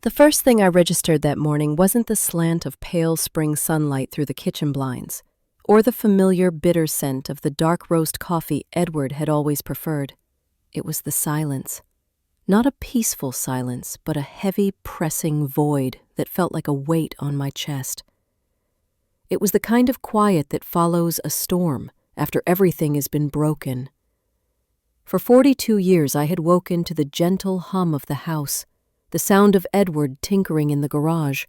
The first thing I registered that morning wasn't the slant of pale spring sunlight through the kitchen blinds, or the familiar bitter scent of the dark roast coffee Edward had always preferred. It was the silence. Not a peaceful silence, but a heavy, pressing void that felt like a weight on my chest. It was the kind of quiet that follows a storm after everything has been broken. For 42 years I had woken to the gentle hum of the house, the sound of Edward tinkering in the garage,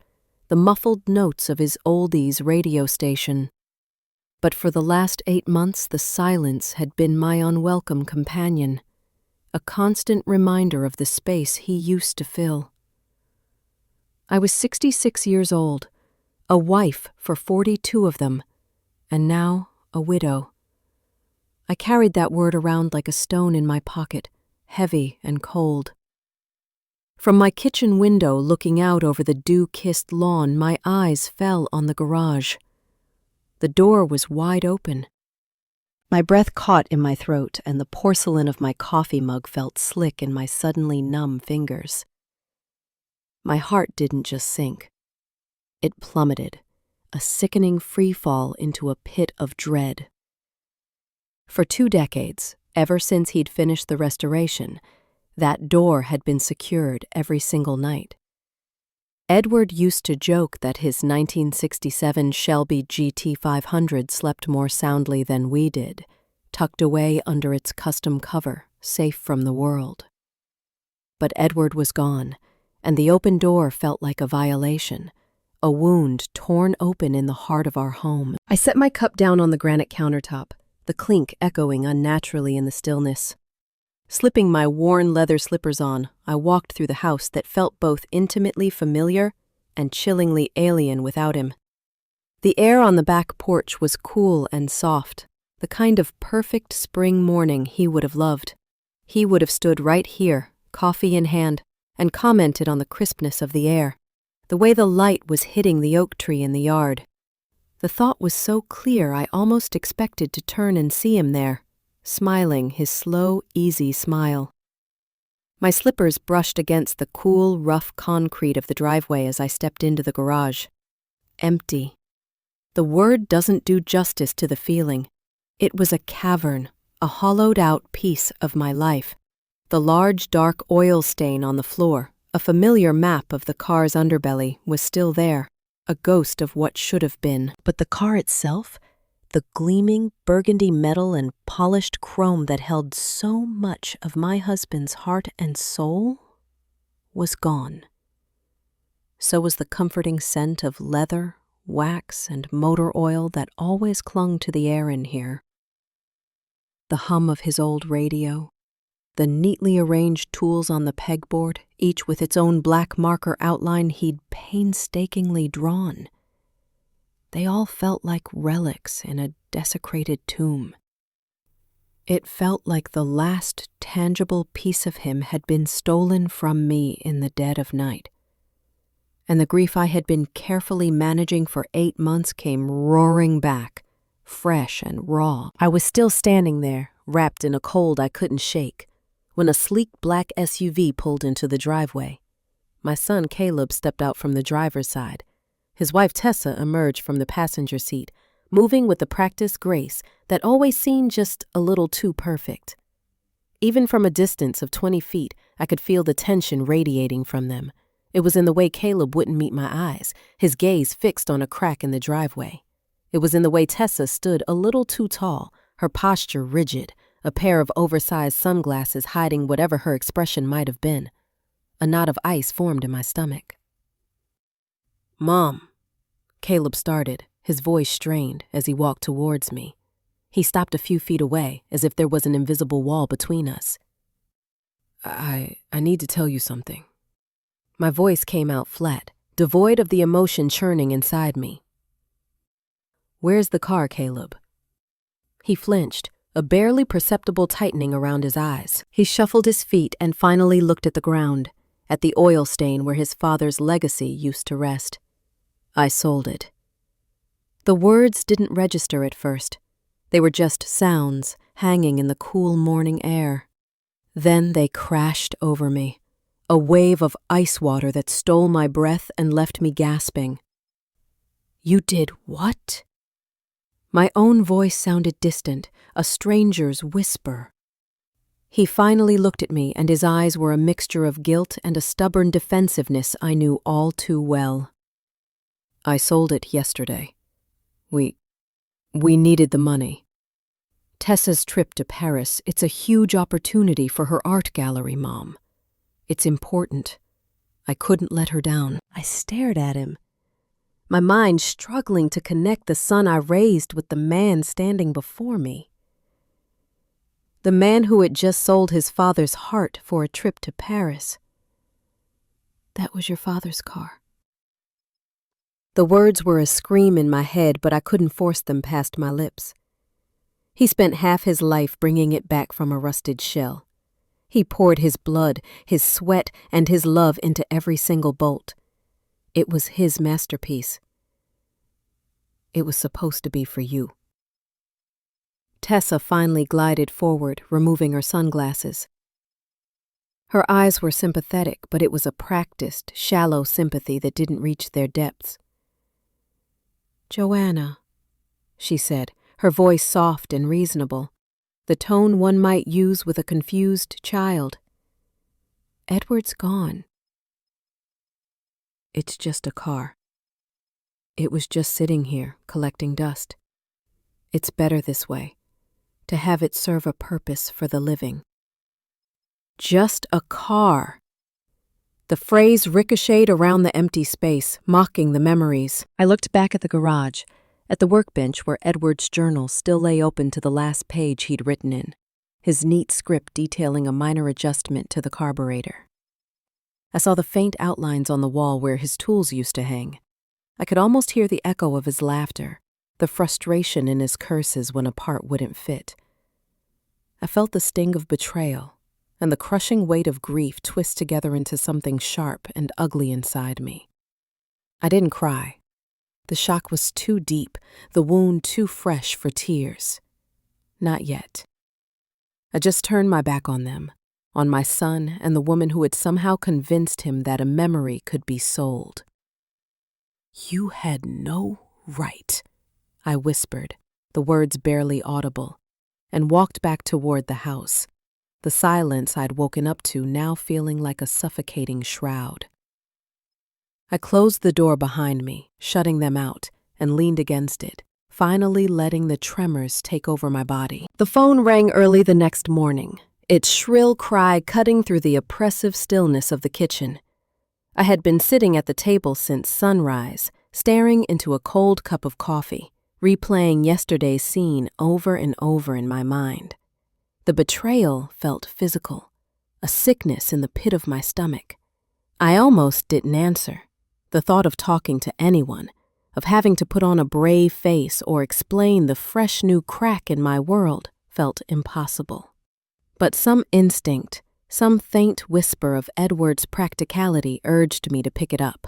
the muffled notes of his oldies radio station. But for the last 8 months the silence had been my unwelcome companion, a constant reminder of the space he used to fill. I was 66 years old, a wife for 42 of them, and now a widow. I carried that word around like a stone in my pocket, heavy and cold. From my kitchen window looking out over the dew-kissed lawn, my eyes fell on the garage. The door was wide open. My breath caught in my throat, and the porcelain of my coffee mug felt slick in my suddenly numb fingers. My heart didn't just sink. It plummeted, a sickening freefall into a pit of dread. For 2 decades, ever since he'd finished the restoration, that door had been secured every single night. Edward used to joke that his 1967 Shelby GT500 slept more soundly than we did, tucked away under its custom cover, safe from the world. But Edward was gone, and the open door felt like a violation, a wound torn open in the heart of our home. I set my cup down on the granite countertop, the clink echoing unnaturally in the stillness. Slipping my worn leather slippers on, I walked through the house that felt both intimately familiar and chillingly alien without him. The air on the back porch was cool and soft, the kind of perfect spring morning he would have loved. He would have stood right here, coffee in hand, and commented on the crispness of the air, the way the light was hitting the oak tree in the yard. The thought was so clear I almost expected to turn and see him there, smiling his slow, easy smile. My slippers brushed against the cool, rough concrete of the driveway as I stepped into the garage. Empty. The word doesn't do justice to the feeling. It was a cavern, a hollowed-out piece of my life. The large, dark oil stain on the floor, a familiar map of the car's underbelly, was still there, a ghost of what should have been. But the car itself, the gleaming burgundy metal and polished chrome that held so much of my husband's heart and soul, was gone. So was the comforting scent of leather, wax, and motor oil that always clung to the air in here. The hum of his old radio, the neatly arranged tools on the pegboard, each with its own black marker outline he'd painstakingly drawn. They all felt like relics in a desecrated tomb. It felt like the last tangible piece of him had been stolen from me in the dead of night. And the grief I had been carefully managing for 8 months came roaring back, fresh and raw. I was still standing there, wrapped in a cold I couldn't shake, when a sleek black SUV pulled into the driveway. My son Caleb stepped out from the driver's side. His wife Tessa emerged from the passenger seat, moving with the practiced grace that always seemed just a little too perfect. Even from a distance of 20 feet, I could feel the tension radiating from them. It was in the way Caleb wouldn't meet my eyes, his gaze fixed on a crack in the driveway. It was in the way Tessa stood a little too tall, her posture rigid, a pair of oversized sunglasses hiding whatever her expression might have been. A knot of ice formed in my stomach. "Mom," Caleb started, his voice strained as he walked towards me. He stopped a few feet away, as if there was an invisible wall between us. I need to tell you something." My voice came out flat, devoid of the emotion churning inside me. "Where's the car, Caleb?" He flinched, a barely perceptible tightening around his eyes. He shuffled his feet and finally looked at the ground, at the oil stain where his father's legacy used to rest. "I sold it." The words didn't register at first. They were just sounds hanging in the cool morning air. Then they crashed over me, a wave of ice water that stole my breath and left me gasping. "You did what?" My own voice sounded distant, a stranger's whisper. He finally looked at me, and his eyes were a mixture of guilt and a stubborn defensiveness I knew all too well. "I sold it yesterday. We needed the money. Tessa's trip to Paris, it's a huge opportunity for her art gallery, Mom. It's important. I couldn't let her down." I stared at him, my mind struggling to connect the son I raised with the man standing before me. The man who had just sold his father's heart for a trip to Paris. "That was your father's car." The words were a scream in my head, but I couldn't force them past my lips. He spent half his life bringing it back from a rusted shell. He poured his blood, his sweat, and his love into every single bolt. It was his masterpiece. It was supposed to be for you. Tessa finally glided forward, removing her sunglasses. Her eyes were sympathetic, but it was a practiced, shallow sympathy that didn't reach their depths. "Joanna," she said, her voice soft and reasonable, the tone one might use with a confused child. "Edward's gone. It's just a car. It was just sitting here, collecting dust. It's better this way, to have it serve a purpose for the living." Just a car. The phrase ricocheted around the empty space, mocking the memories. I looked back at the garage, at the workbench where Edward's journal still lay open to the last page he'd written in, his neat script detailing a minor adjustment to the carburetor. I saw the faint outlines on the wall where his tools used to hang. I could almost hear the echo of his laughter, the frustration in his curses when a part wouldn't fit. I felt the sting of betrayal, and the crushing weight of grief twist together into something sharp and ugly inside me. I didn't cry. The shock was too deep, the wound too fresh for tears. Not yet. I just turned my back on them, on my son and the woman who had somehow convinced him that a memory could be sold. "You had no right," I whispered, the words barely audible, and walked back toward the house, the silence I'd woken up to now feeling like a suffocating shroud. I closed the door behind me, shutting them out, and leaned against it, finally letting the tremors take over my body. The phone rang early the next morning, its shrill cry cutting through the oppressive stillness of the kitchen. I had been sitting at the table since sunrise, staring into a cold cup of coffee, replaying yesterday's scene over and over in my mind. The betrayal felt physical, a sickness in the pit of my stomach. I almost didn't answer. The thought of talking to anyone, of having to put on a brave face or explain the fresh new crack in my world, felt impossible. But some instinct, some faint whisper of Edward's practicality urged me to pick it up.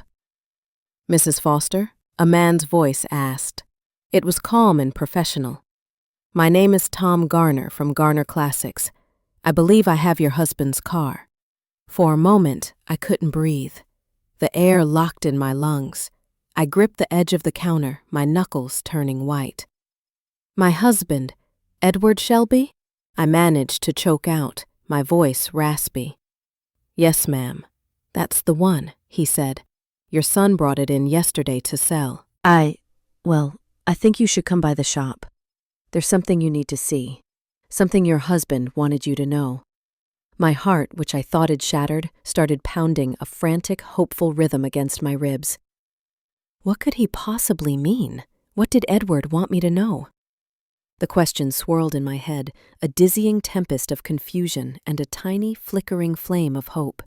"Mrs. Foster?" a man's voice asked. It was calm and professional. "My name is Tom Garner from Garner Classics. I believe I have your husband's car." For a moment, I couldn't breathe. The air locked in my lungs. I gripped the edge of the counter, my knuckles turning white. "My husband, Edward Shelby?" I managed to choke out, my voice raspy. "Yes, ma'am. That's the one," he said. "Your son brought it in yesterday to sell." I think you should come by the shop. There's something you need to see. Something your husband wanted you to know." My heart, which I thought had shattered, started pounding a frantic, hopeful rhythm against my ribs. What could he possibly mean? What did Edward want me to know? The question swirled in my head, a dizzying tempest of confusion and a tiny, flickering flame of hope.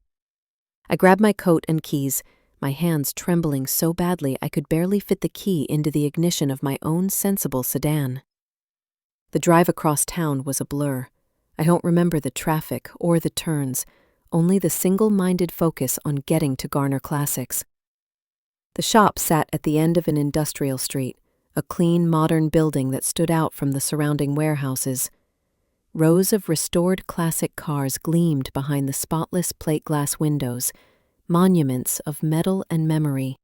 I grabbed my coat and keys, my hands trembling so badly I could barely fit the key into the ignition of my own sensible sedan. The drive across town was a blur. I don't remember the traffic or the turns, only the single-minded focus on getting to Garner Classics. The shop sat at the end of an industrial street, a clean, modern building that stood out from the surrounding warehouses. Rows of restored classic cars gleamed behind the spotless plate glass windows, monuments of metal and memory.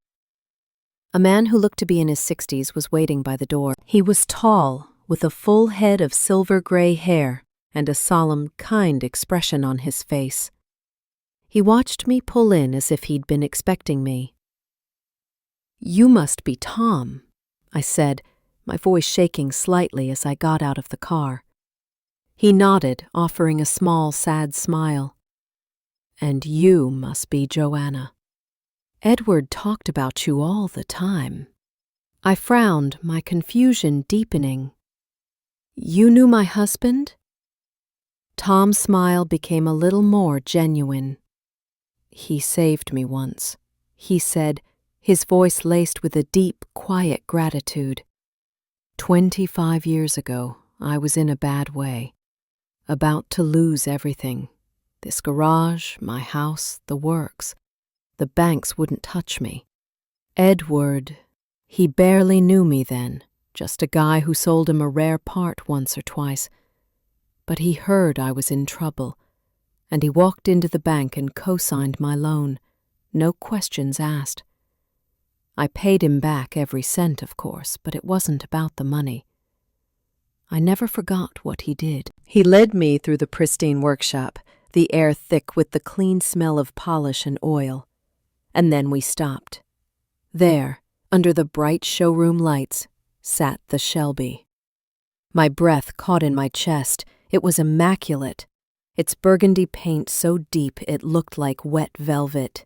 A man who looked to be in his 60s was waiting by the door. He was tall, with a full head of silver-gray hair and a solemn, kind expression on his face. He watched me pull in as if he'd been expecting me. "You must be Tom," I said, my voice shaking slightly as I got out of the car. He nodded, offering a small, sad smile. "And you must be Joanna. Edward talked about you all the time." I frowned, my confusion deepening. "You knew my husband?" Tom's smile became a little more genuine. "He saved me once," he said, his voice laced with a deep, quiet gratitude. 25 years ago, I was in a bad way. About to lose everything. This garage, my house, the works. The banks wouldn't touch me. Edward, he barely knew me then, just a guy who sold him a rare part once or twice. But he heard I was in trouble, and he walked into the bank and co-signed my loan, no questions asked. I paid him back every cent, of course, but it wasn't about the money. I never forgot what he did. He led me through the pristine workshop, the air thick with the clean smell of polish and oil. And then we stopped. There, under the bright showroom lights, sat the Shelby. My breath caught in my chest. It was immaculate, its burgundy paint so deep it looked like wet velvet.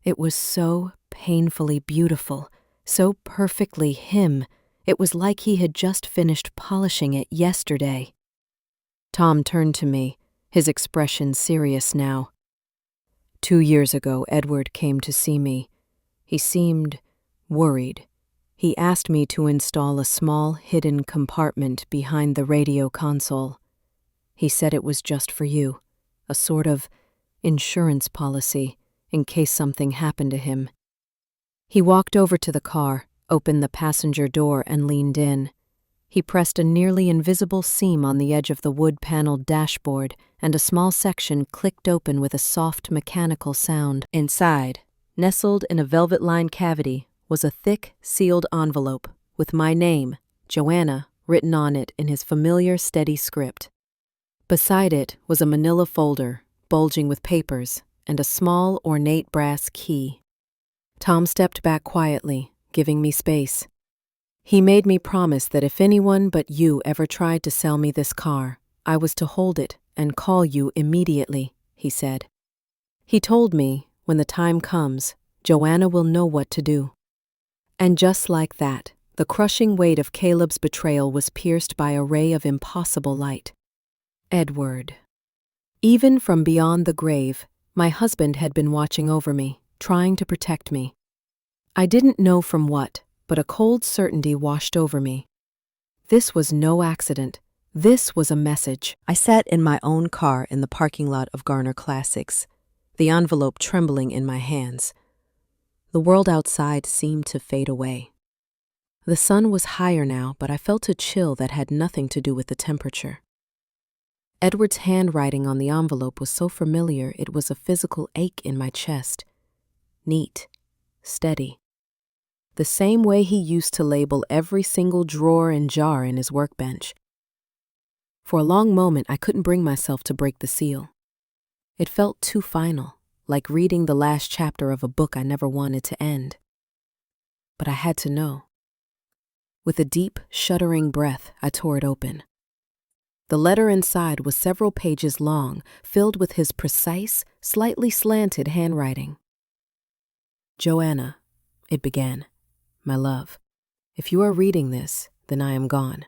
It was so painfully beautiful, so perfectly him. It was like he had just finished polishing it yesterday. Tom turned to me, his expression serious now. 2 years ago, Edward came to see me. He seemed worried. He asked me to install a small, hidden compartment behind the radio console. He said it was just for you, a sort of insurance policy, in case something happened to him. He walked over to the car, opened the passenger door, and leaned in. He pressed a nearly invisible seam on the edge of the wood-paneled dashboard, and a small section clicked open with a soft mechanical sound. Inside, nestled in a velvet-lined cavity, was a thick, sealed envelope with my name, Joanna, written on it in his familiar, steady script. Beside it was a manila folder, bulging with papers, and a small, ornate brass key. Tom stepped back quietly, giving me space. He made me promise that if anyone but you ever tried to sell me this car, I was to hold it and call you immediately, he said. He told me, when the time comes, Joanna will know what to do. And just like that, the crushing weight of Caleb's betrayal was pierced by a ray of impossible light. Edward. Even from beyond the grave, my husband had been watching over me, trying to protect me. I didn't know from what, but a cold certainty washed over me. This was no accident. This was a message. I sat in my own car in the parking lot of Garner Classics, the envelope trembling in my hands. The world outside seemed to fade away. The sun was higher now, but I felt a chill that had nothing to do with the temperature. Edward's handwriting on the envelope was so familiar it was a physical ache in my chest. Neat, steady. The same way he used to label every single drawer and jar in his workbench. For a long moment, I couldn't bring myself to break the seal. It felt too final, like reading the last chapter of a book I never wanted to end. But I had to know. With a deep, shuddering breath, I tore it open. The letter inside was several pages long, filled with his precise, slightly slanted handwriting. Joanna, it began, my love, if you are reading this, then I am gone,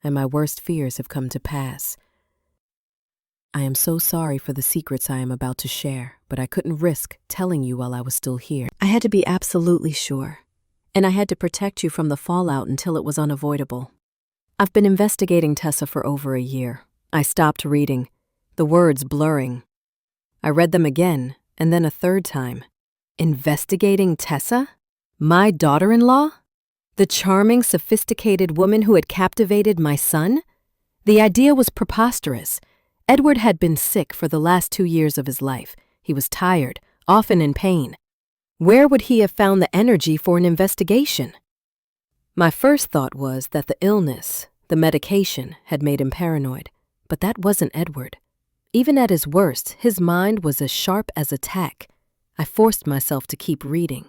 and my worst fears have come to pass. I am so sorry for the secrets I am about to share, but I couldn't risk telling you while I was still here. I had to be absolutely sure, and I had to protect you from the fallout until it was unavoidable. I've been investigating Tessa for over a year. I stopped reading, the words blurring. I read them again, and then a third time. Investigating Tessa? My daughter-in-law? The charming, sophisticated woman who had captivated my son? The idea was preposterous. Edward had been sick for the last 2 years of his life. He was tired, often in pain. Where would he have found the energy for an investigation? My first thought was that the illness, the medication, had made him paranoid. But that wasn't Edward. Even at his worst, his mind was as sharp as a tack. I forced myself to keep reading.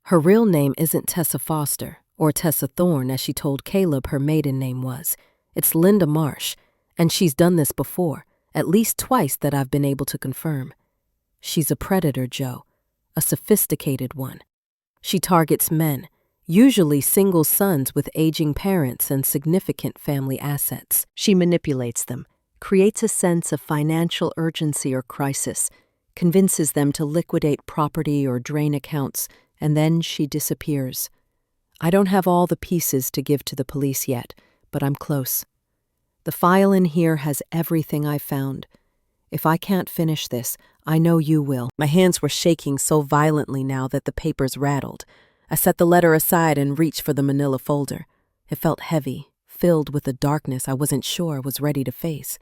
Her real name isn't Tessa Foster, or Tessa Thorne as she told Caleb her maiden name was. It's Linda Marsh, and she's done this before, at least twice that I've been able to confirm. She's a predator, Joe, a sophisticated one. She targets men, usually single sons with aging parents and significant family assets. She manipulates them, creates a sense of financial urgency or crisis, convinces them to liquidate property or drain accounts, and then she disappears. I don't have all the pieces to give to the police yet, but I'm close. The file in here has everything I've found. If I can't finish this, I know you will. My hands were shaking so violently now that the papers rattled. I set the letter aside and reached for the manila folder. It felt heavy, filled with a darkness I wasn't sure I was ready to face.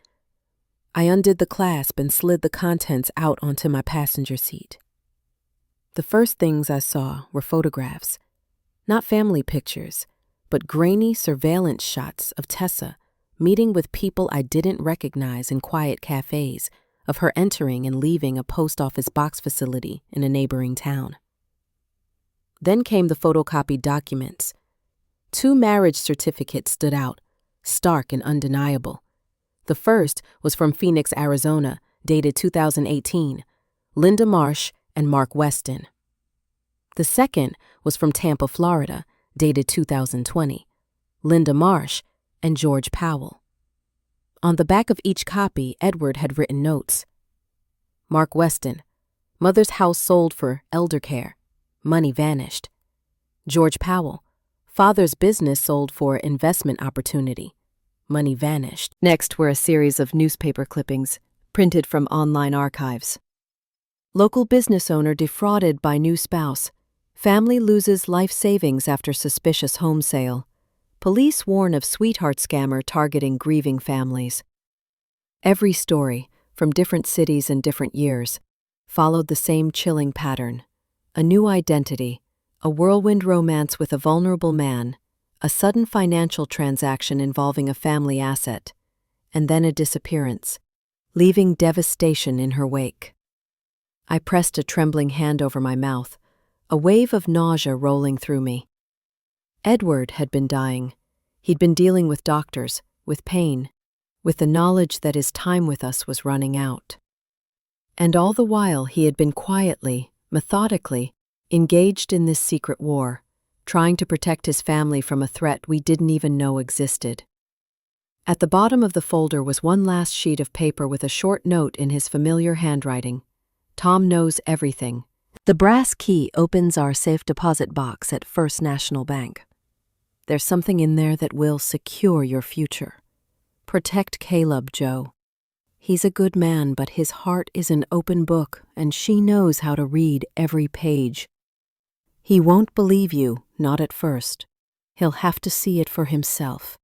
I undid the clasp and slid the contents out onto my passenger seat. The first things I saw were photographs. Not family pictures, but grainy surveillance shots of Tessa meeting with people I didn't recognize in quiet cafes, of her entering and leaving a post office box facility in a neighboring town. Then came the photocopied documents. 2 marriage certificates stood out, stark and undeniable. The first was from Phoenix, Arizona, dated 2018, Linda Marsh and Mark Weston. The second was from Tampa, Florida, dated 2020, Linda Marsh and George Powell. On the back of each copy, Edward had written notes. Mark Weston, mother's house sold for elder care. Money vanished. George Powell, father's business sold for investment opportunity. Money vanished. Next were a series of newspaper clippings, printed from online archives. Local business owner defrauded by new spouse. Family loses life savings after suspicious home sale. Police warn of sweetheart scammer targeting grieving families. Every story, from different cities and different years, followed the same chilling pattern. A new identity, a whirlwind romance with a vulnerable man, a sudden financial transaction involving a family asset, and then a disappearance, leaving devastation in her wake. I pressed a trembling hand over my mouth, a wave of nausea rolling through me. Edward had been dying. He'd been dealing with doctors, with pain, with the knowledge that his time with us was running out. And all the while he had been quietly, methodically, engaged in this secret war, trying to protect his family from a threat we didn't even know existed. At the bottom of the folder was one last sheet of paper with a short note in his familiar handwriting. Tom knows everything. The brass key opens our safe deposit box at First National Bank. There's something in there that will secure your future. Protect Caleb, Joe. He's a good man, but his heart is an open book, and she knows how to read every page. He won't believe you, not at first. He'll have to see it for himself.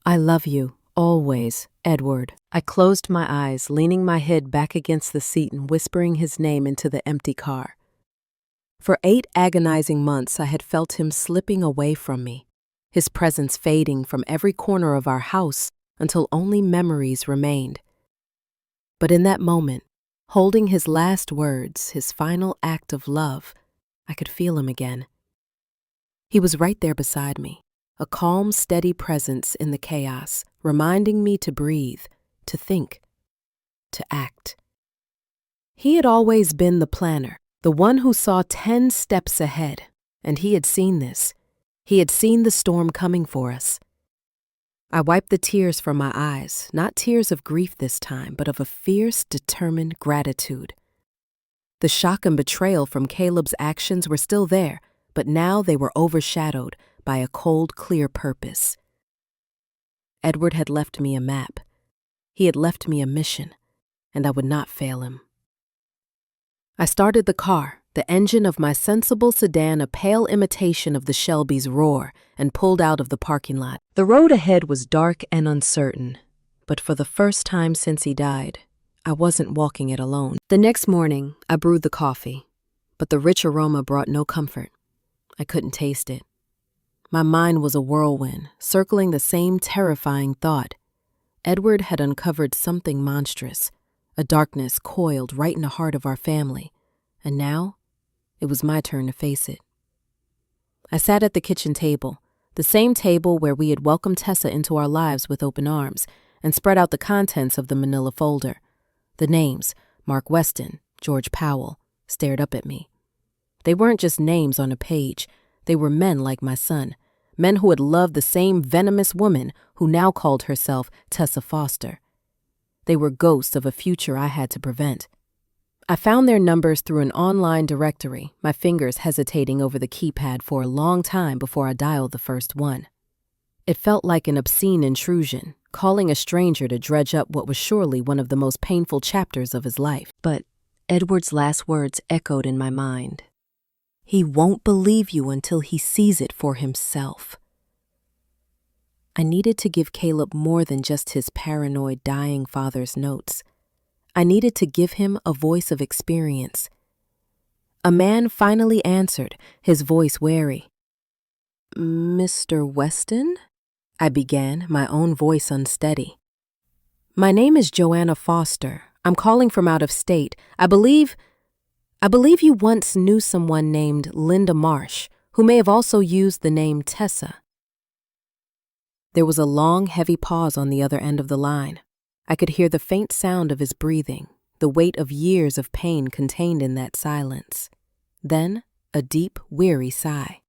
I love you, always, Edward. I closed my eyes, leaning my head back against the seat and whispering his name into the empty car. For 8 agonizing months, I had felt him slipping away from me, his presence fading from every corner of our house until only memories remained. But in that moment, holding his last words, his final act of love, I could feel him again. He was right there beside me, a calm, steady presence in the chaos, reminding me to breathe, to think, to act. He had always been the planner, the one who saw 10 steps ahead, and he had seen this. He had seen the storm coming for us. I wiped the tears from my eyes, not tears of grief this time, but of a fierce, determined gratitude. The shock and betrayal from Caleb's actions were still there, but now they were overshadowed by a cold, clear purpose. Edward had left me a map. He had left me a mission, and I would not fail him. I started the car, the engine of my sensible sedan a pale imitation of the Shelby's roar, and pulled out of the parking lot. The road ahead was dark and uncertain, but for the first time since he died, I wasn't walking it alone. The next morning, I brewed the coffee, but the rich aroma brought no comfort. I couldn't taste it. My mind was a whirlwind, circling the same terrifying thought. Edward had uncovered something monstrous, a darkness coiled right in the heart of our family, and now it was my turn to face it. I sat at the kitchen table, the same table where we had welcomed Tessa into our lives with open arms, and spread out the contents of the manila folder. The names, Mark Weston, George Powell, stared up at me. They weren't just names on a page. They were men like my son, men who had loved the same venomous woman who now called herself Tessa Foster. They were ghosts of a future I had to prevent. I found their numbers through an online directory, my fingers hesitating over the keypad for a long time before I dialed the first one. It felt like an obscene intrusion, calling a stranger to dredge up what was surely one of the most painful chapters of his life. But Edward's last words echoed in my mind. He won't believe you until he sees it for himself. I needed to give Caleb more than just his paranoid dying father's notes. I needed to give him a voice of experience. A man finally answered, his voice wary. "Mr. Weston?" I began, my own voice unsteady. "My name is Joanna Foster. I'm calling from out of state. I believe you once knew someone named Linda Marsh, who may have also used the name Tessa." There was a long, heavy pause on the other end of the line. I could hear the faint sound of his breathing, the weight of years of pain contained in that silence. Then, a deep, weary sigh.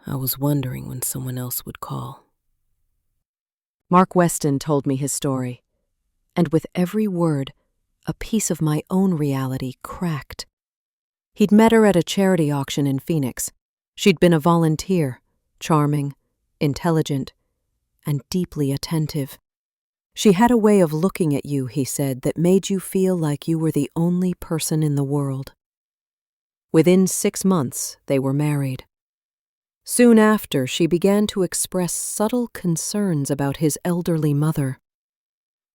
I was wondering when someone else would call. Mark Weston told me his story, and with every word, a piece of my own reality cracked. He'd met her at a charity auction in Phoenix. She'd been a volunteer, charming, intelligent, and deeply attentive. She had a way of looking at you, he said, that made you feel like you were the only person in the world. Within 6 months, they were married. Soon after, she began to express subtle concerns about his elderly mother.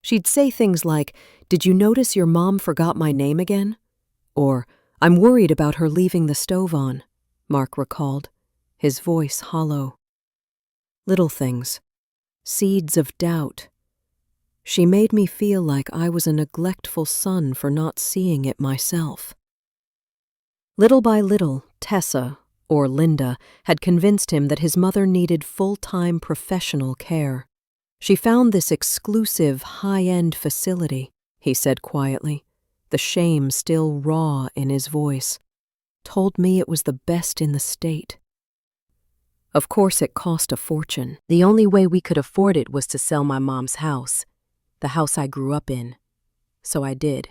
She'd say things like, "Did you notice your mom forgot my name again?" Or, "I'm worried about her leaving the stove on," Mark recalled, his voice hollow. Little things, seeds of doubt. She made me feel like I was a neglectful son for not seeing it myself. Little by little, Tessa, or Linda, had convinced him that his mother needed full-time professional care. She found this exclusive, high-end facility, he said quietly, the shame still raw in his voice. Told me it was the best in the state. Of course, it cost a fortune. The only way we could afford it was to sell my mom's house, the house I grew up in. So I did.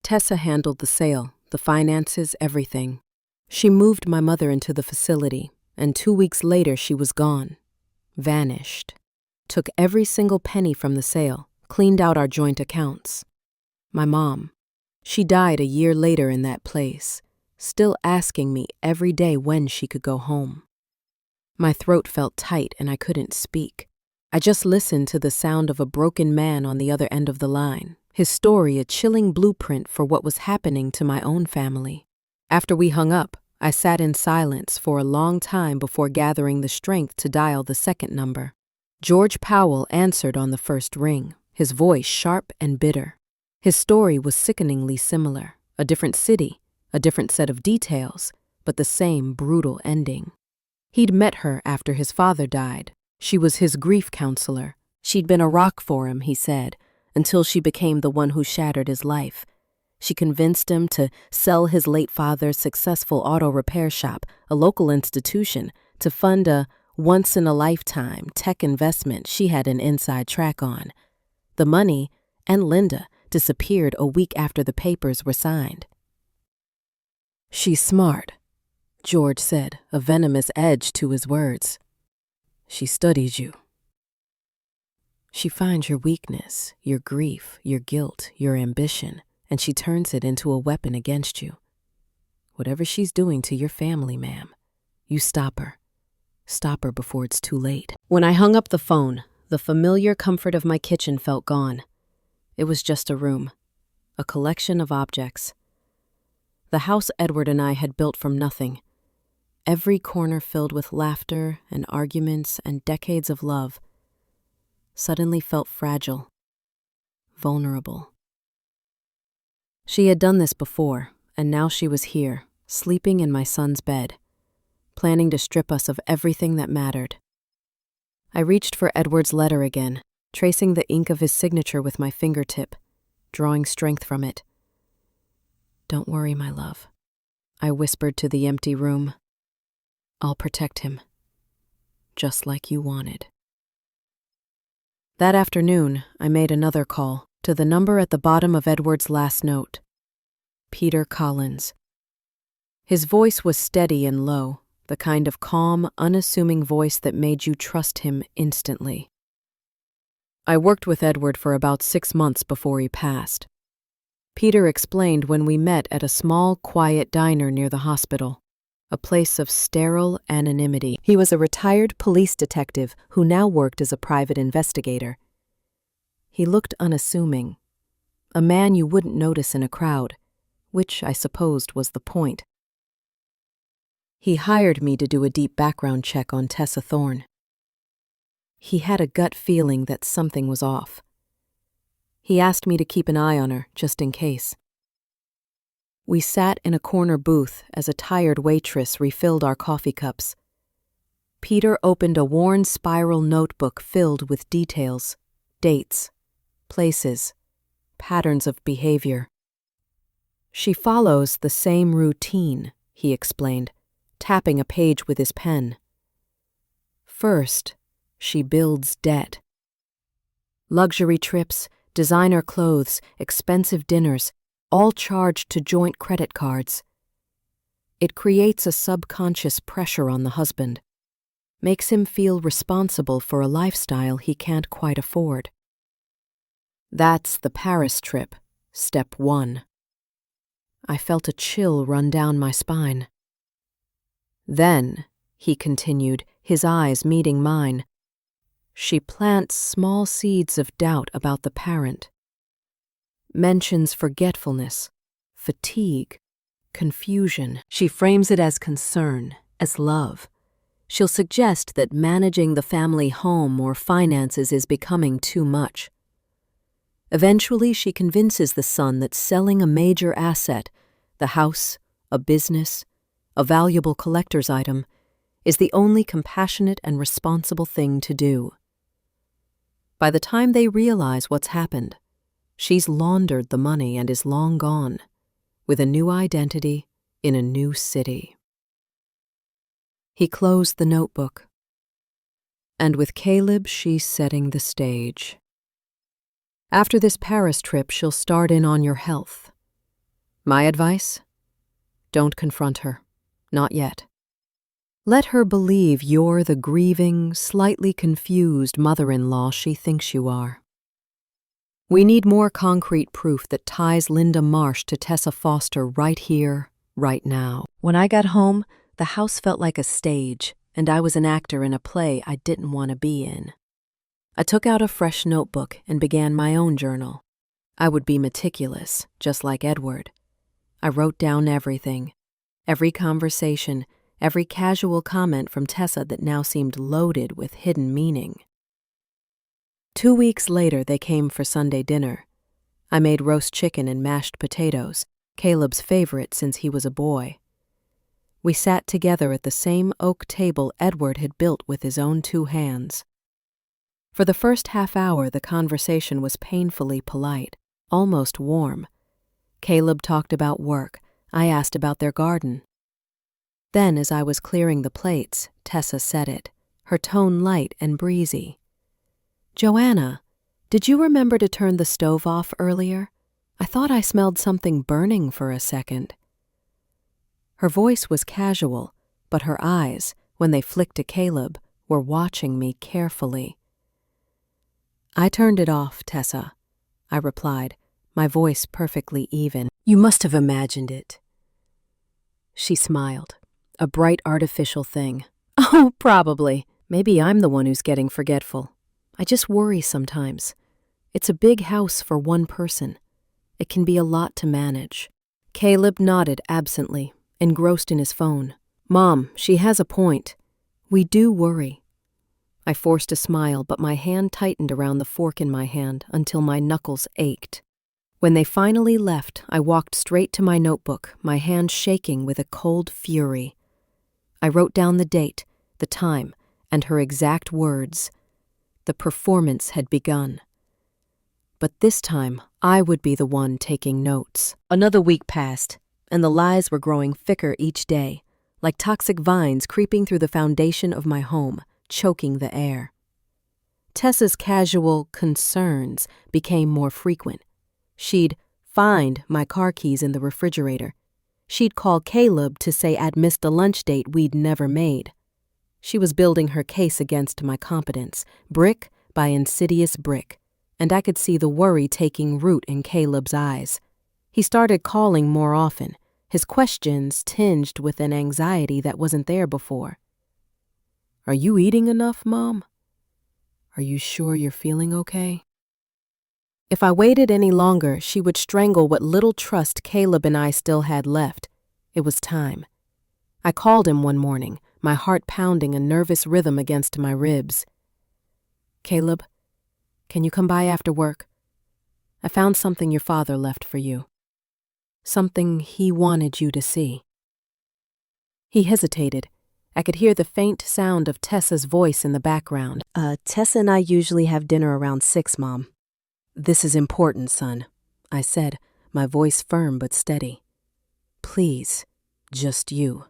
Tessa handled the sale, the finances, everything. She moved my mother into the facility, and 2 weeks later she was gone. Vanished. Took every single penny from the sale, cleaned out our joint accounts. My mom, she died a year later in that place, still asking me every day when she could go home. My throat felt tight and I couldn't speak. I just listened to the sound of a broken man on the other end of the line, his story a chilling blueprint for what was happening to my own family. After we hung up, I sat in silence for a long time before gathering the strength to dial the second number. George Powell answered on the first ring, his voice sharp and bitter. His story was sickeningly similar, a different city, a different set of details, but the same brutal ending. He'd met her after his father died. She was his grief counselor. She'd been a rock for him, he said, until she became the one who shattered his life. She convinced him to sell his late father's successful auto repair shop, a local institution, to fund a once-in-a-lifetime tech investment she had an inside track on. The money, and Linda, disappeared a week after the papers were signed. "She's smart," George said, a venomous edge to his words. "She studies you. She finds your weakness, your grief, your guilt, your ambition, and she turns it into a weapon against you. Whatever she's doing to your family, ma'am, you stop her. Stop her before it's too late. When I hung up the phone, the familiar comfort of my kitchen felt gone. It was just a room, a collection of objects. The house Edward and I had built from nothing, every corner filled with laughter and arguments and decades of love, suddenly felt fragile, vulnerable. She had done this before, and now she was here, sleeping in my son's bed, planning to strip us of everything that mattered. I reached for Edward's letter again, tracing the ink of his signature with my fingertip, drawing strength from it. "Don't worry, my love," I whispered to the empty room. "I'll protect him, just like you wanted." That afternoon, I made another call to the number at the bottom of Edward's last note. Peter Collins. His voice was steady and low, the kind of calm, unassuming voice that made you trust him instantly. I worked with Edward for about 6 months before he passed. Peter explained when we met at a small, quiet diner near the hospital, a place of sterile anonymity. He was a retired police detective who now worked as a private investigator. He looked unassuming, a man you wouldn't notice in a crowd, which I supposed was the point. He hired me to do a deep background check on Tessa Thorne. He had a gut feeling that something was off. He asked me to keep an eye on her, just in case. We sat in a corner booth as a tired waitress refilled our coffee cups. Peter opened a worn spiral notebook filled with details, dates, places, patterns of behavior. "She follows the same routine," he explained, tapping a page with his pen. "First, she builds debt. Luxury trips, designer clothes, expensive dinners, all charged to joint credit cards. It creates a subconscious pressure on the husband, makes him feel responsible for a lifestyle he can't quite afford. That's the Paris trip, step 1. I felt a chill run down my spine. Then, he continued, his eyes meeting mine, she plants small seeds of doubt about the parent. Mentions forgetfulness, fatigue, confusion. She frames it as concern, as love. She'll suggest that managing the family home or finances is becoming too much. Eventually, she convinces the son that selling a major asset, the house, a business, a valuable collector's item, is the only compassionate and responsible thing to do. By the time they realize what's happened, she's laundered the money and is long gone, with a new identity in a new city. He closed the notebook. And with Caleb, she's setting the stage. After this Paris trip, she'll start in on your health. My advice? Don't confront her. Not yet. Let her believe you're the grieving, slightly confused mother-in-law she thinks you are. We need more concrete proof that ties Linda Marsh to Tessa Foster right here, right now. When I got home, the house felt like a stage, and I was an actor in a play I didn't want to be in. I took out a fresh notebook and began my own journal. I would be meticulous, just like Edward. I wrote down everything, every conversation, every casual comment from Tessa that now seemed loaded with hidden meaning. 2 weeks later, they came for Sunday dinner. I made roast chicken and mashed potatoes, Caleb's favorite since he was a boy. We sat together at the same oak table Edward had built with his own 2 hands. For the first half hour, the conversation was painfully polite, almost warm. Caleb talked about work. I asked about their garden. Then, as I was clearing the plates, Tessa said it, her tone light and breezy. "Joanna, did you remember to turn the stove off earlier? I thought I smelled something burning for a second." Her voice was casual, but her eyes, when they flicked to Caleb, were watching me carefully. "I turned it off, Tessa," I replied, my voice perfectly even. "You must have imagined it." She smiled. A bright artificial thing. Oh, probably. Maybe I'm the one who's getting forgetful. I just worry sometimes. It's a big house for one person. It can be a lot to manage. Caleb nodded absently, engrossed in his phone. Mom, she has a point. We do worry. I forced a smile, but my hand tightened around the fork in my hand until my knuckles ached. When they finally left, I walked straight to my notebook, my hand shaking with a cold fury. I wrote down the date, the time, and her exact words. The performance had begun. But this time, I would be the one taking notes. Another week passed, and the lies were growing thicker each day, like toxic vines creeping through the foundation of my home, choking the air. Tessa's casual concerns became more frequent. She'd find my car keys in the refrigerator. She'd call Caleb to say I'd missed a lunch date we'd never made. She was building her case against my competence, brick by insidious brick, and I could see the worry taking root in Caleb's eyes. He started calling more often, his questions tinged with an anxiety that wasn't there before. Are you eating enough, Mom? Are you sure you're feeling okay? If I waited any longer, she would strangle what little trust Caleb and I still had left. It was time. I called him one morning, my heart pounding a nervous rhythm against my ribs. Caleb, can you come by after work? I found something your father left for you. Something he wanted you to see. He hesitated. I could hear the faint sound of Tessa's voice in the background. Tessa and I usually have dinner around 6, Mom. This is important, son, I said, my voice firm but steady. Please, just you.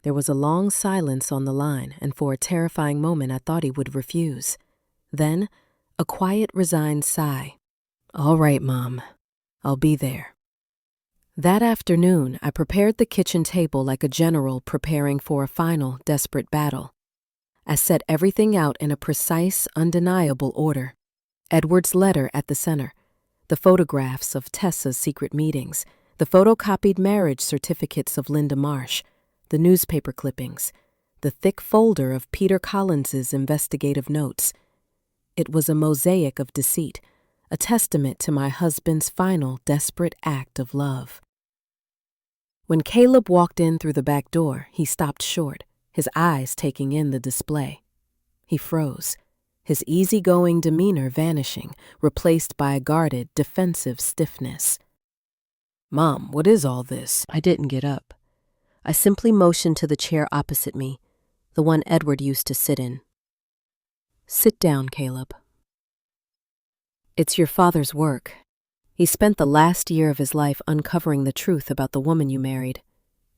There was a long silence on the line, and for a terrifying moment I thought he would refuse. Then, a quiet, resigned sigh. All right, Mom, I'll be there. That afternoon, I prepared the kitchen table like a general preparing for a final, desperate battle. I set everything out in a precise, undeniable order. Edward's letter at the center, the photographs of Tessa's secret meetings, the photocopied marriage certificates of Linda Marsh, the newspaper clippings, the thick folder of Peter Collins's investigative notes. It was a mosaic of deceit, a testament to my husband's final, desperate act of love. When Caleb walked in through the back door, he stopped short, his eyes taking in the display. He froze, his easygoing demeanor vanishing, replaced by a guarded, defensive stiffness. Mom, what is all this? I didn't get up. I simply motioned to the chair opposite me, the one Edward used to sit in. Sit down, Caleb. It's your father's work. He spent the last year of his life uncovering the truth about the woman you married.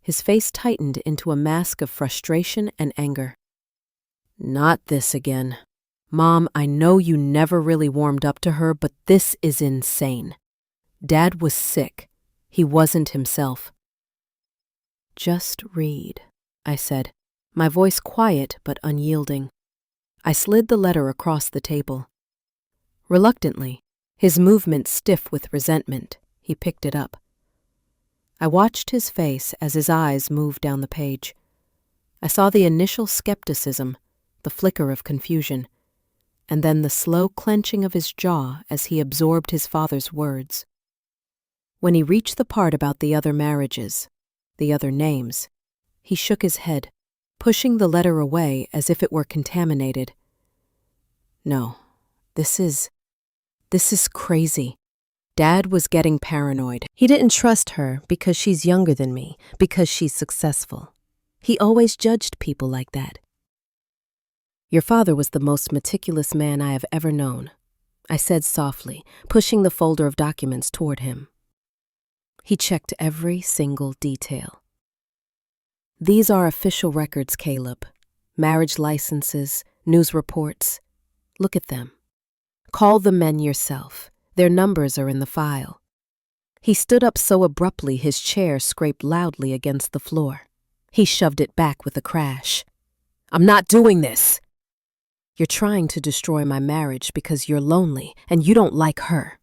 His face tightened into a mask of frustration and anger. Not this again. Mom, I know you never really warmed up to her, but this is insane. Dad was sick. He wasn't himself. Just read, I said, my voice quiet but unyielding. I slid the letter across the table. Reluctantly, his movement stiff with resentment, he picked it up. I watched his face as his eyes moved down the page. I saw the initial skepticism, the flicker of confusion, and then the slow clenching of his jaw as he absorbed his father's words. When he reached the part about the other marriages, the other names, he shook his head, pushing the letter away as if it were contaminated. No, this is crazy. Dad was getting paranoid. He didn't trust her because she's younger than me, because she's successful. He always judged people like that. Your father was the most meticulous man I have ever known, I said softly, pushing the folder of documents toward him. He checked every single detail. These are official records, Caleb. Marriage licenses, news reports. Look at them. Call the men yourself. Their numbers are in the file. He stood up so abruptly his chair scraped loudly against the floor. He shoved it back with a crash. I'm not doing this. You're trying to destroy my marriage because you're lonely and you don't like her.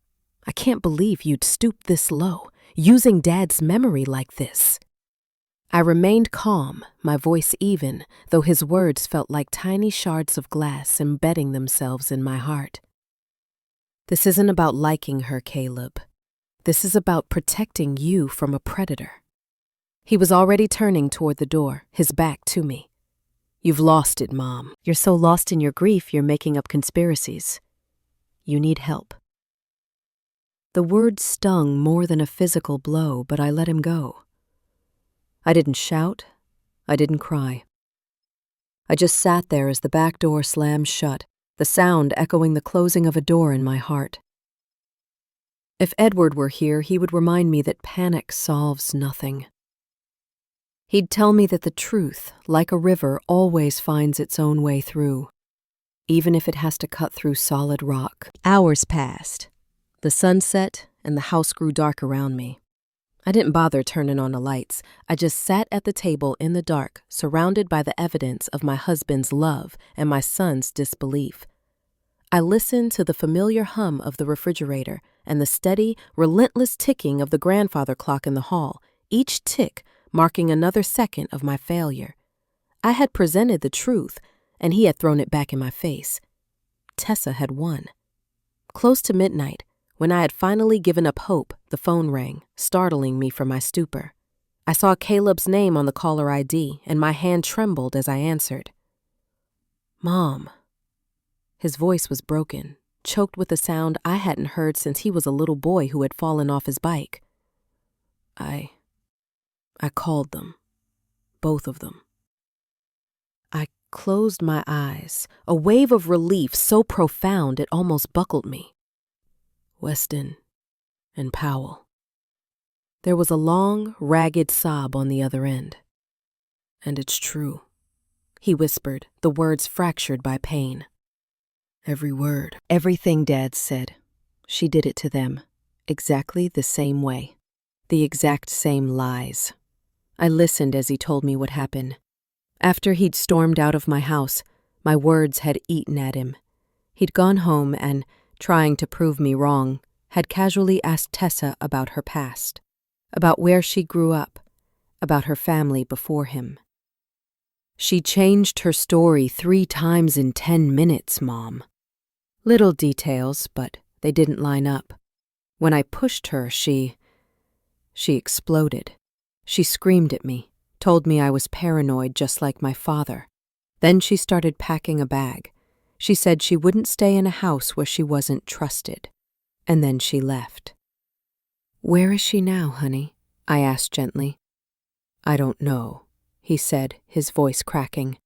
I can't believe you'd stoop this low, using Dad's memory like this. I remained calm, my voice even, though his words felt like tiny shards of glass embedding themselves in my heart. This isn't about liking her, Caleb. This is about protecting you from a predator. He was already turning toward the door, his back to me. You've lost it, Mom. You're so lost in your grief, you're making up conspiracies. You need help. The words stung more than a physical blow, but I let him go. I didn't shout. I didn't cry. I just sat there as the back door slammed shut, the sound echoing the closing of a door in my heart. If Edward were here, he would remind me that panic solves nothing. He'd tell me that the truth, like a river, always finds its own way through, even if it has to cut through solid rock. Hours passed. The sun set, and the house grew dark around me. I didn't bother turning on the lights. I just sat at the table in the dark, surrounded by the evidence of my husband's love and my son's disbelief. I listened to the familiar hum of the refrigerator and the steady, relentless ticking of the grandfather clock in the hall, each tick marking another second of my failure. I had presented the truth, and he had thrown it back in my face. Tessa had won. Close to midnight, when I had finally given up hope, the phone rang, startling me from my stupor. I saw Caleb's name on the caller ID, and my hand trembled as I answered. Mom. His voice was broken, choked with a sound I hadn't heard since he was a little boy who had fallen off his bike. I called them. Both of them. I closed my eyes, a wave of relief so profound it almost buckled me. Weston and Powell. There was a long, ragged sob on the other end. And it's true, he whispered, the words fractured by pain. Every word. Everything Dad said. She did it to them, exactly the same way. The exact same lies. I listened as he told me what happened. After he'd stormed out of my house, my words had eaten at him. He'd gone home and, trying to prove me wrong, had casually asked Tessa about her past, about where she grew up, about her family before him. She changed her story 3 times in 10 minutes, Mom. Little details, but they didn't line up. When I pushed her, she exploded. She screamed at me, told me I was paranoid just like my father. Then she started packing a bag. She said she wouldn't stay in a house where she wasn't trusted. And then she left. Where is she now, honey? I asked gently. I don't know, he said, his voice cracking.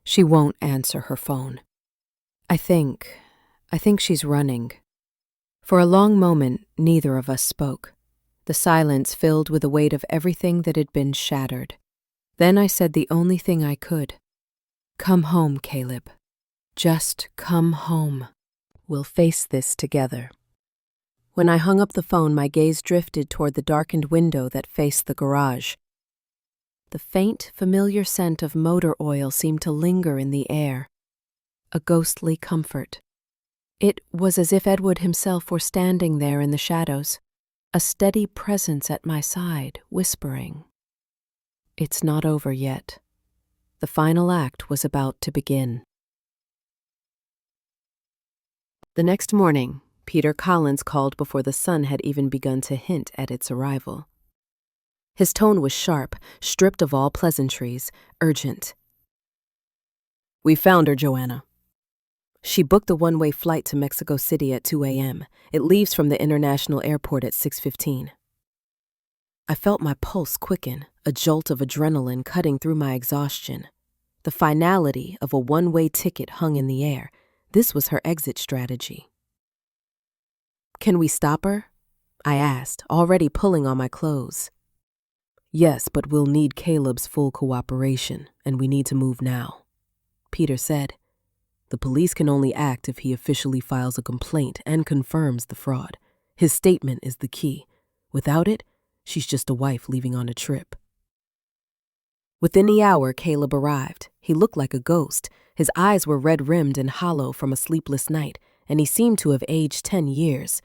She won't answer her phone. I think she's running. For a long moment, neither of us spoke. The silence filled with the weight of everything that had been shattered. Then I said the only thing I could. Come home, Caleb. Just come home. We'll face this together. When I hung up the phone, my gaze drifted toward the darkened window that faced the garage. The faint, familiar scent of motor oil seemed to linger in the air, a ghostly comfort. It was as if Edward himself were standing there in the shadows, a steady presence at my side, whispering. It's not over yet. The final act was about to begin. The next morning, Peter Collins called before the sun had even begun to hint at its arrival. His tone was sharp, stripped of all pleasantries, urgent. We found her, Joanna. She booked a one-way flight to Mexico City at 2 a.m. It leaves from the international airport at 6:15. I felt my pulse quicken, a jolt of adrenaline cutting through my exhaustion. The finality of a one-way ticket hung in the air. This was her exit strategy. Can we stop her? I asked, already pulling on my clothes. Yes, but we'll need Caleb's full cooperation, and we need to move now, Peter said. The police can only act if he officially files a complaint and confirms the fraud. His statement is the key. Without it, she's just a wife leaving on a trip. Within the hour, Caleb arrived. He looked like a ghost. His eyes were red-rimmed and hollow from a sleepless night, and he seemed to have aged 10 years.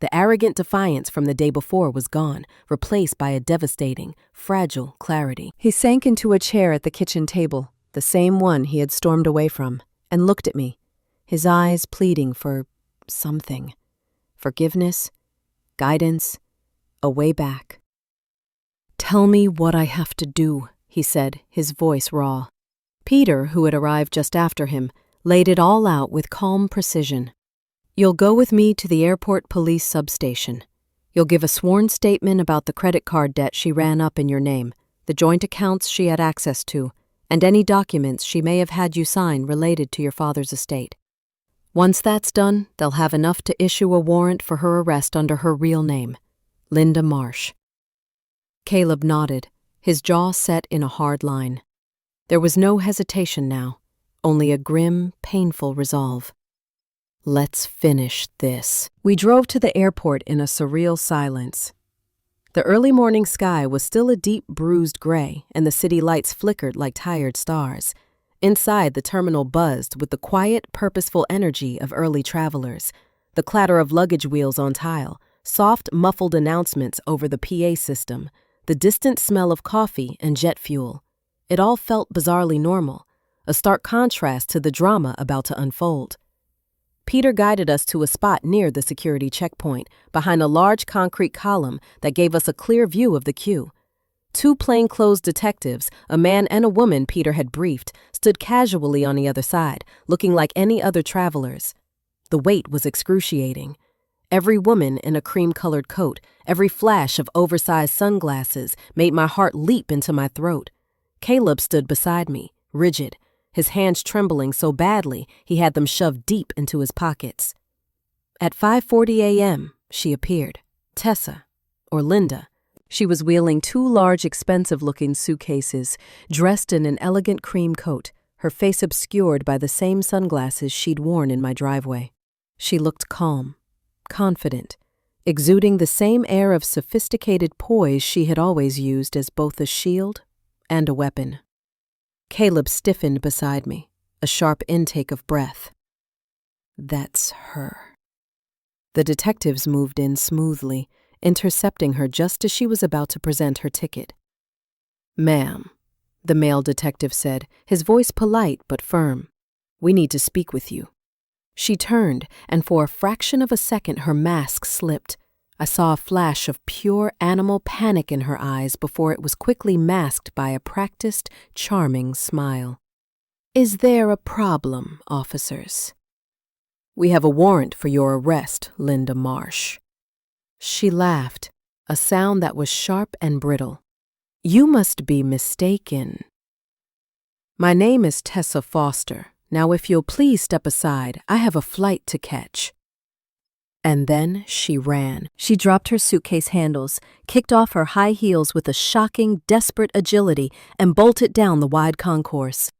The arrogant defiance from the day before was gone, replaced by a devastating, fragile clarity. He sank into a chair at the kitchen table, the same one he had stormed away from, and looked at me, his eyes pleading for something. Forgiveness, guidance, a way back. "Tell me what I have to do," he said, his voice raw. Peter, who had arrived just after him, laid it all out with calm precision. "You'll go with me to the airport police substation. You'll give a sworn statement about the credit card debt she ran up in your name, the joint accounts she had access to, and any documents she may have had you sign related to your father's estate. Once that's done, they'll have enough to issue a warrant for her arrest under her real name, Linda Marsh." Caleb nodded, his jaw set in a hard line. There was no hesitation now, only a grim, painful resolve. Let's finish this. We drove to the airport in a surreal silence. The early morning sky was still a deep, bruised gray, and the city lights flickered like tired stars. Inside, the terminal buzzed with the quiet, purposeful energy of early travelers, the clatter of luggage wheels on tile, soft, muffled announcements over the PA system, the distant smell of coffee and jet fuel. It all felt bizarrely normal, a stark contrast to the drama about to unfold. Peter guided us to a spot near the security checkpoint, behind a large concrete column that gave us a clear view of the queue. Two plainclothes detectives, a man and a woman Peter had briefed, stood casually on the other side, looking like any other travelers. The wait was excruciating. Every woman in a cream-colored coat, every flash of oversized sunglasses made my heart leap into my throat. Caleb stood beside me, rigid, his hands trembling so badly he had them shoved deep into his pockets. At 5:40 a.m., she appeared, Tessa, or Linda. She was wheeling two large, expensive-looking suitcases, dressed in an elegant cream coat, her face obscured by the same sunglasses she'd worn in my driveway. She looked calm, confident, exuding the same air of sophisticated poise she had always used as both a shield and a weapon. Caleb stiffened beside me, a sharp intake of breath. That's her. The detectives moved in smoothly, intercepting her just as she was about to present her ticket. "Ma'am," the male detective said, his voice polite but firm, "we need to speak with you." She turned, and for a fraction of a second her mask slipped. I saw a flash of pure animal panic in her eyes before it was quickly masked by a practiced, charming smile. "Is there a problem, officers?" "We have a warrant for your arrest, Linda Marsh." She laughed, a sound that was sharp and brittle. "You must be mistaken. My name is Tessa Foster. Now, if you'll please step aside, I have a flight to catch." And then she ran. She dropped her suitcase handles, kicked off her high heels with a shocking, desperate agility, and bolted down the wide concourse.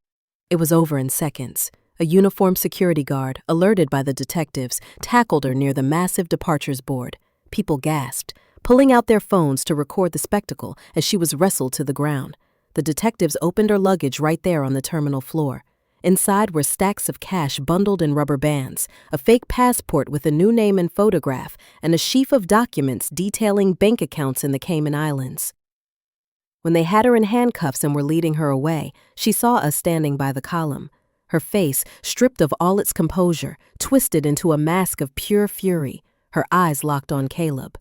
It was over in seconds. A uniformed security guard, alerted by the detectives, tackled her near the massive departures board. People gasped, pulling out their phones to record the spectacle as she was wrestled to the ground. The detectives opened her luggage right there on the terminal floor. Inside were stacks of cash bundled in rubber bands, a fake passport with a new name and photograph, and a sheaf of documents detailing bank accounts in the Cayman Islands. When they had her in handcuffs and were leading her away, she saw us standing by the column. Her face, stripped of all its composure, twisted into a mask of pure fury, her eyes locked on Caleb.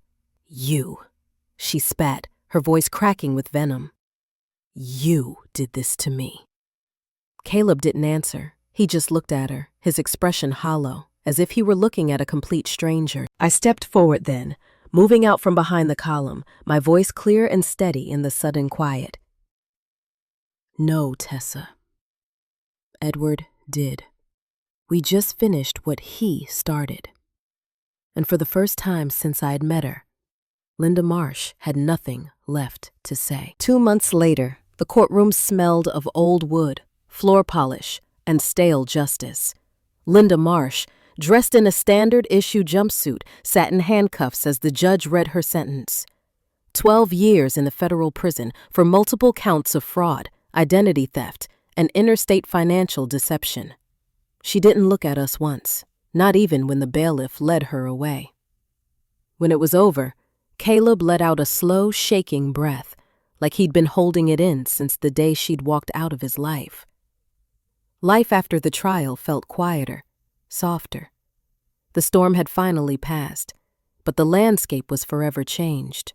"You," she spat, her voice cracking with venom. "You did this to me." Caleb didn't answer. He just looked at her, his expression hollow, as if he were looking at a complete stranger. I stepped forward then, moving out from behind the column, my voice clear and steady in the sudden quiet. "No, Tessa. Edward did. We just finished what he started." And for the first time since I had met her, Linda Marsh had nothing left to say. 2 months later, the courtroom smelled of old wood, floor polish, and stale justice. Linda Marsh, dressed in a standard-issue jumpsuit, sat in handcuffs as the judge read her sentence. 12 years in the federal prison for multiple counts of fraud, identity theft, and interstate financial deception. She didn't look at us once, not even when the bailiff led her away. When it was over, Caleb let out a slow, shaking breath, like he'd been holding it in since the day she'd walked out of his life. Life after the trial felt quieter, softer. The storm had finally passed, but the landscape was forever changed.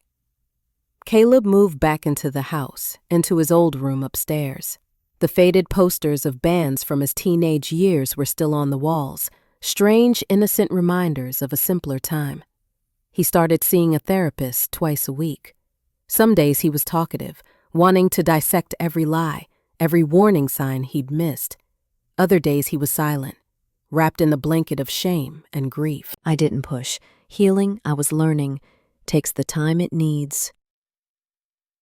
Caleb moved back into the house, into his old room upstairs. The faded posters of bands from his teenage years were still on the walls, strange, innocent reminders of a simpler time. He started seeing a therapist twice a week. Some days he was talkative, wanting to dissect every lie, every warning sign he'd missed. Other days he was silent, wrapped in the blanket of shame and grief. I didn't push. Healing, I was learning, takes the time it needs.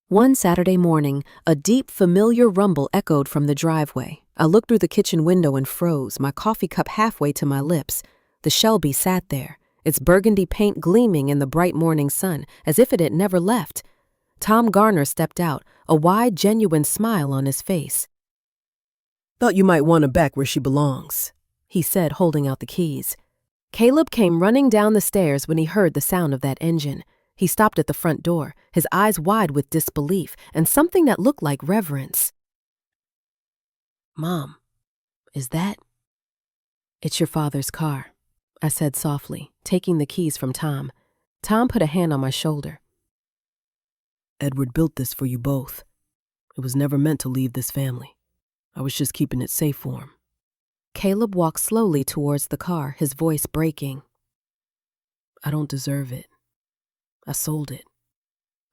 One Saturday morning, a deep, familiar rumble echoed from the driveway. I looked through the kitchen window and froze, my coffee cup halfway to my lips. The Shelby sat there, its burgundy paint gleaming in the bright morning sun, as if it had never left. Tom Garner stepped out, a wide, genuine smile on his face. "Thought you might want her back where she belongs," he said, holding out the keys. Caleb came running down the stairs when he heard the sound of that engine. He stopped at the front door, his eyes wide with disbelief and something that looked like reverence. "Mom, is that—" "It's your father's car," I said softly, taking the keys from Tom. Tom put a hand on my shoulder. "Edward built this for you both. It was never meant to leave this family. I was just keeping it safe for him." Caleb walked slowly towards the car, his voice breaking. "I don't deserve it. I sold it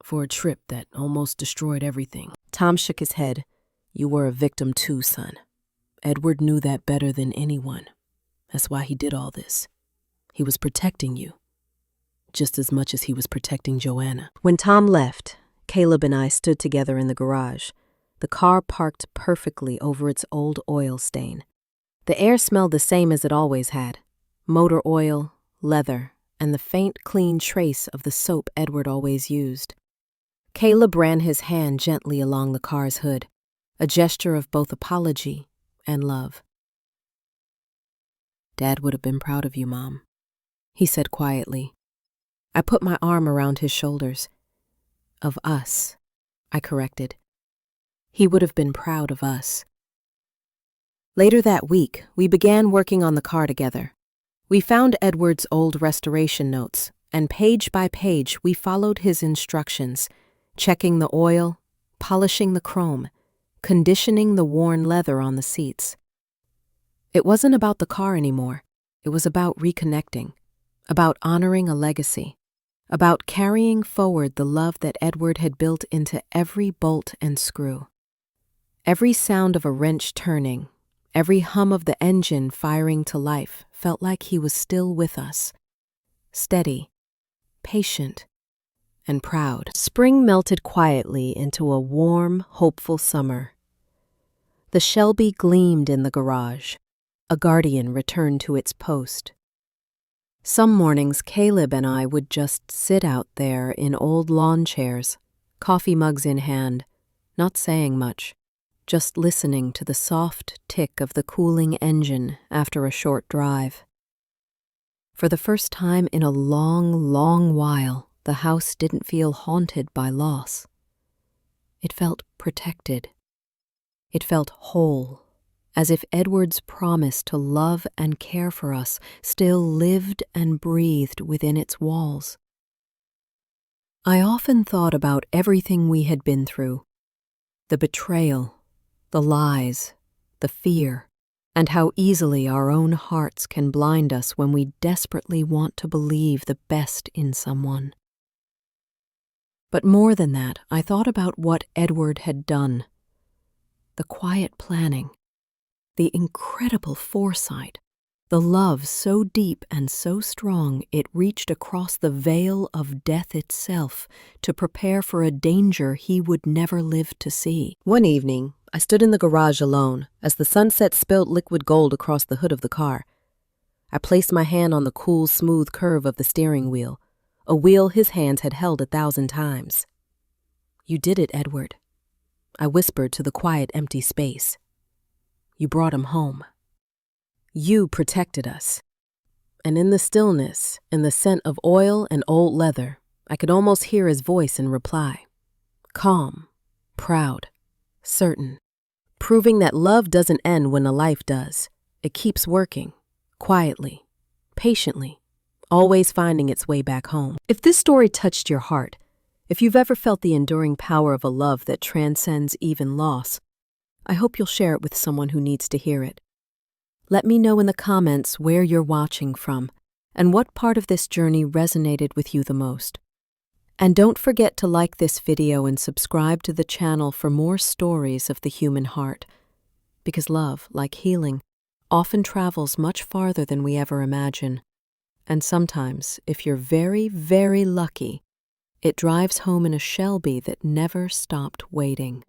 for a trip that almost destroyed everything." Tom shook his head. "You were a victim too, son. Edward knew that better than anyone. That's why he did all this. He was protecting you, just as much as he was protecting Joanna." When Tom left, Caleb and I stood together in the garage, the car parked perfectly over its old oil stain. The air smelled the same as it always had: motor oil, leather, and the faint, clean trace of the soap Edward always used. Caleb ran his hand gently along the car's hood, a gesture of both apology and love. "Dad would have been proud of you, Mom," he said quietly. I put my arm around his shoulders. "Of us," I corrected. "He would have been proud of us." Later that week, we began working on the car together. We found Edward's old restoration notes, and page by page we followed his instructions, checking the oil, polishing the chrome, conditioning the worn leather on the seats. It wasn't about the car anymore. It was about reconnecting, about honoring a legacy, about carrying forward the love that Edward had built into every bolt and screw. Every sound of a wrench turning, every hum of the engine firing to life felt like he was still with us, steady, patient, and proud. Spring melted quietly into a warm, hopeful summer. The Shelby gleamed in the garage. A guardian returned to its post. Some mornings, Caleb and I would just sit out there in old lawn chairs, coffee mugs in hand, not saying much, just listening to the soft tick of the cooling engine after a short drive. For the first time in a long, long while, the house didn't feel haunted by loss. It felt protected. It felt whole, as if Edward's promise to love and care for us still lived and breathed within its walls. I often thought about everything we had been through, the betrayal, the lies, the fear, and how easily our own hearts can blind us when we desperately want to believe the best in someone. But more than that, I thought about what Edward had done. The quiet planning, the incredible foresight, the love so deep and so strong it reached across the veil of death itself to prepare for a danger he would never live to see. One evening, I stood in the garage alone as the sunset spilled liquid gold across the hood of the car. I placed my hand on the cool, smooth curve of the steering wheel, a wheel his hands had held 1,000 times. "You did it, Edward," I whispered to the quiet, empty space. "You brought him home. You protected us. And in the stillness, in the scent of oil and old leather, I could almost hear his voice in reply. Calm, proud, certain, proving that love doesn't end when a life does. It keeps working, quietly, patiently, always finding its way back home. If this story touched your heart, if you've ever felt the enduring power of a love that transcends even loss, I hope you'll share it with someone who needs to hear it. Let me know in the comments where you're watching from and what part of this journey resonated with you the most. And don't forget to like this video and subscribe to the channel for more stories of the human heart, because love, like healing, often travels much farther than we ever imagine. And sometimes, if you're very, very lucky, it drives home in a Shelby that never stopped waiting.